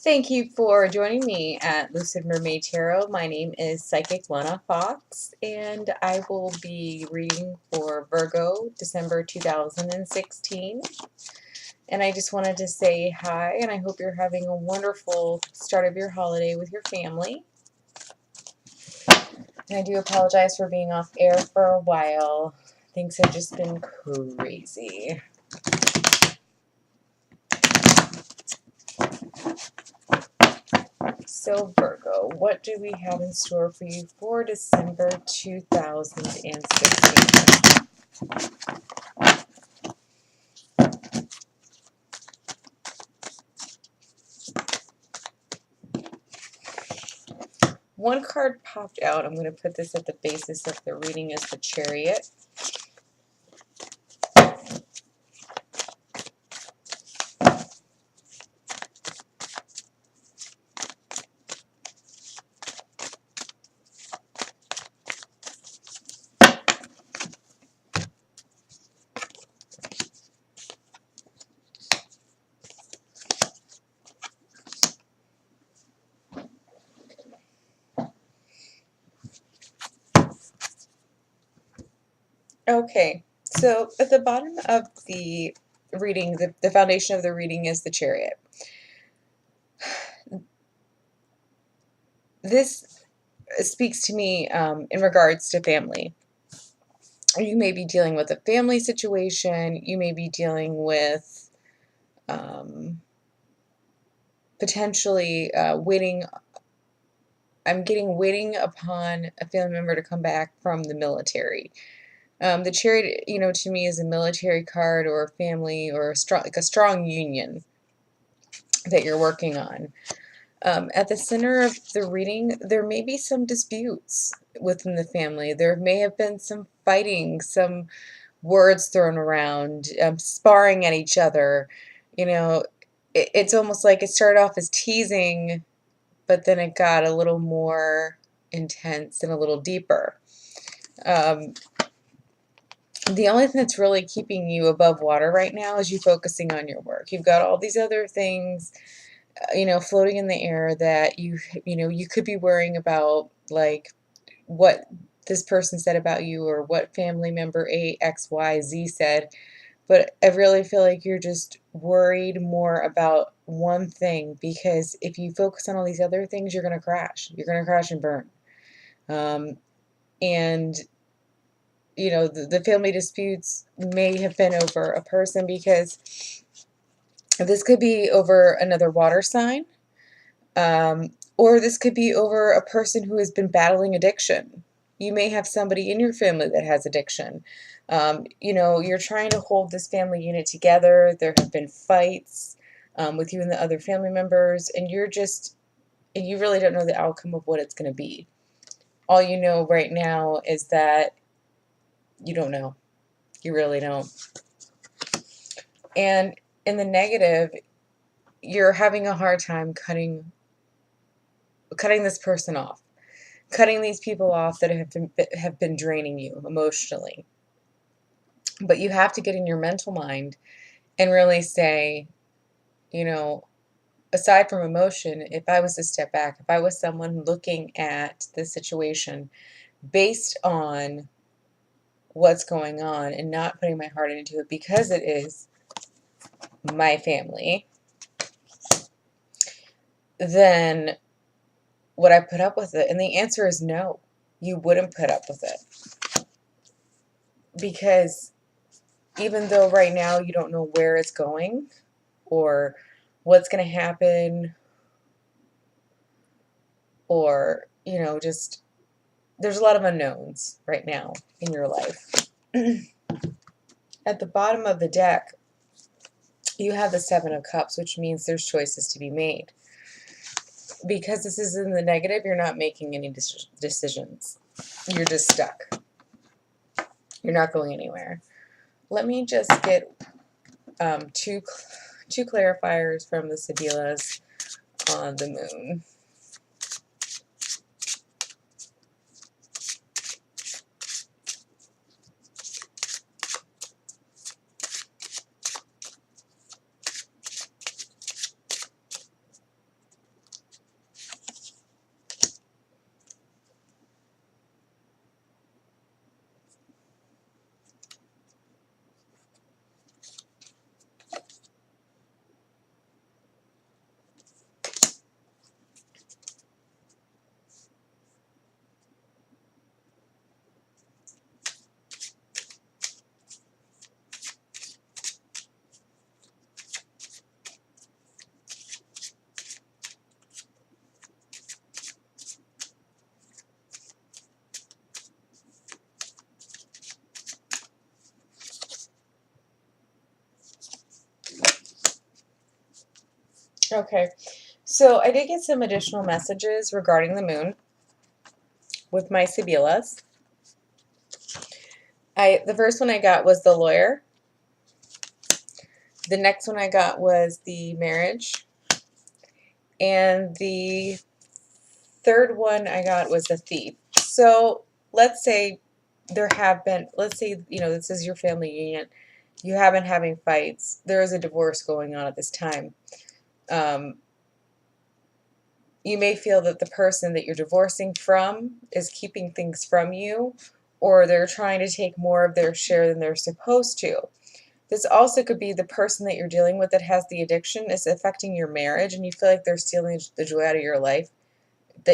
Thank you for joining me at Lucid Mermaid Tarot. My name is Psychic Lana Fox, and I will be reading for Virgo, December 2016. And I just wanted to say hi, and I hope you're having a wonderful start of your holiday with your family. And I do apologize for being off air for a while. Things have just been crazy. So Virgo, what do we have in store for you for December 2016? One card popped out. I'm going to put this at the basis of the reading as the Chariot. Okay, so at the bottom of the reading, the foundation of the reading is the Chariot. This speaks to me in regards to family. You may be dealing with a family situation. You may be dealing with potentially waiting. I'm getting waiting upon a family member to come back from the military. The Chariot, to me is a military card or a family or a strong union that you're working on. At the center of the reading, there may be some disputes within the family. There may have been some fighting, some words thrown around, sparring at each other. It's almost like it started off as teasing, but then it got a little more intense and a little deeper. The only thing that's really keeping you above water right now is you focusing on your work. You've got all these other things, floating in the air that you could be worrying about, like what this person said about you or what family member A, X, Y, Z said. But I really feel like you're just worried more about one thing, because if you focus on all these other things, you're going to crash. You're going to crash and burn. And the family disputes may have been over a person, because this could be over another water sign, or this could be over a person who has been battling addiction. You may have somebody in your family that has addiction. You're trying to hold this family unit together. There have been fights with you and the other family members, and you really don't know the outcome of what it's going to be. All you know right now is that you don't know. You really don't. And in the negative, you're having a hard time cutting this person off, cutting these people off that have been draining you emotionally. But you have to get in your mental mind and really say, aside from emotion, if I was to step back, if I was someone looking at the situation based on what's going on and not putting my heart into it because it is my family, then would I put up with it? And the answer is no. You wouldn't put up with it. Because even though right now you don't know where it's going or what's going to happen, or, just there's a lot of unknowns right now in your life. At the bottom of the deck, you have the Seven of Cups, which means there's choices to be made. Because this is in the negative, you're not making any decisions. You're just stuck. You're not going anywhere. Let me just get two clarifiers from the Sibilas on the moon. Okay, so I did get some additional messages regarding the moon with my Sibilas. The first one I got was the lawyer. The next one I got was the marriage. And the third one I got was the thief. So let's say let's say, this is your family union. You have been having fights. There is a divorce going on at this time. Um, you may feel that the person that you're divorcing from is keeping things from you, or they're trying to take more of their share than they're supposed to. This also could be the person that you're dealing with that has the addiction is affecting your marriage, and you feel like they're stealing the joy out of your life,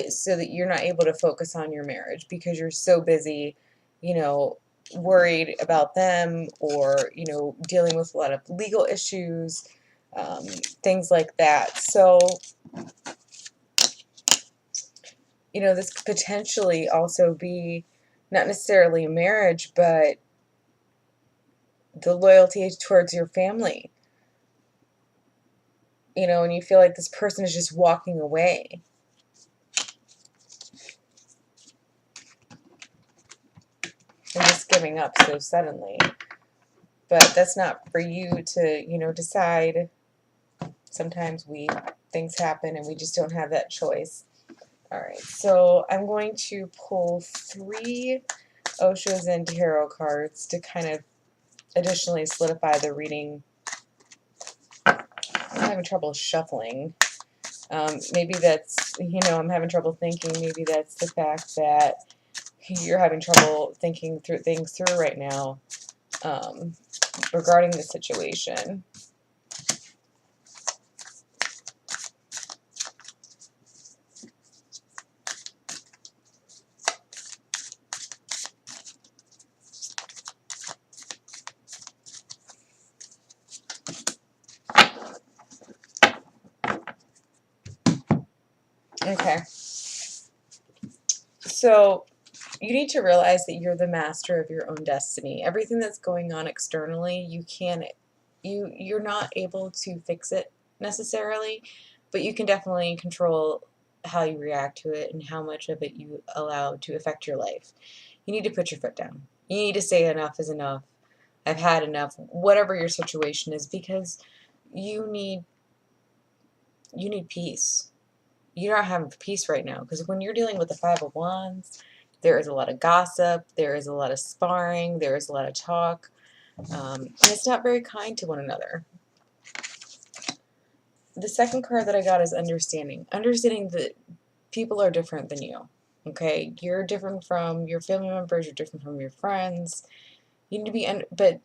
so that you're not able to focus on your marriage because you're so busy, worried about them, or, dealing with a lot of legal issues, things like that. So, this could potentially also be not necessarily a marriage, but the loyalty towards your family. And you feel like this person is just walking away. And just giving up so suddenly. But that's not for you to, decide. Sometimes things happen and we just don't have that choice. Alright, so I'm going to pull 3 Osho Zen Tarot cards to kind of additionally solidify the reading. I'm having trouble shuffling. Maybe that's, I'm having trouble thinking. Maybe that's the fact that you're having trouble thinking through things right now, regarding the situation. Okay. So you need to realize that you're the master of your own destiny. Everything that's going on externally, you're not able to fix it necessarily, but you can definitely control how you react to it and how much of it you allow to affect your life. You need to put your foot down. You need to say enough is enough. I've had enough, whatever your situation is, because you need peace. You're not having peace right now, because when you're dealing with the Five of Wands, there is a lot of gossip, there is a lot of sparring, there is a lot of talk, and it's not very kind to one another. The second card that I got is understanding. Understanding that people are different than you. Okay, you're different from your family members, you're different from your friends. You need to be, but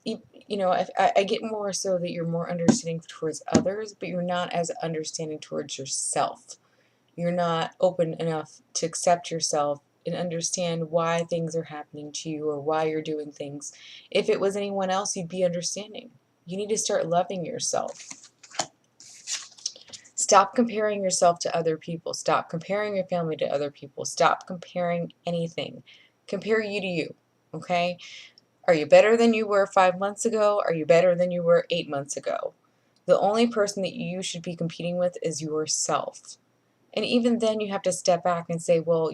I get more so that you're more understanding towards others, but you're not as understanding towards yourself. You're not open enough to accept yourself and understand why things are happening to you or why you're doing things. If it was anyone else, you'd be understanding. You need to start loving yourself. Stop comparing yourself to other people. Stop comparing your family to other people. Stop comparing anything. Compare you to you, okay? Are you better than you were 5 months ago? Are you better than you were 8 months ago? The only person that you should be competing with is yourself. And even then you have to step back and say, well,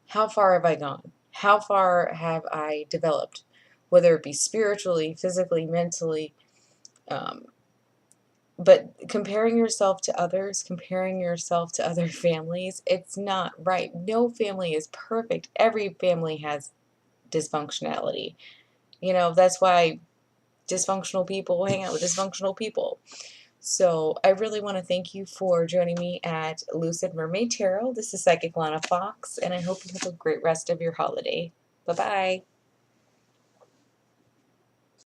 how far have I gone? How far have I developed? Whether it be spiritually, physically, mentally. But comparing yourself to others, comparing yourself to other families, it's not right. No family is perfect. Every family has dysfunctionality. That's why dysfunctional people hang out with dysfunctional people. So I really want to thank you for joining me at Lucid Mermaid Tarot. This is Psychic Lana Fox, and I hope you have a great rest of your holiday. Bye-bye.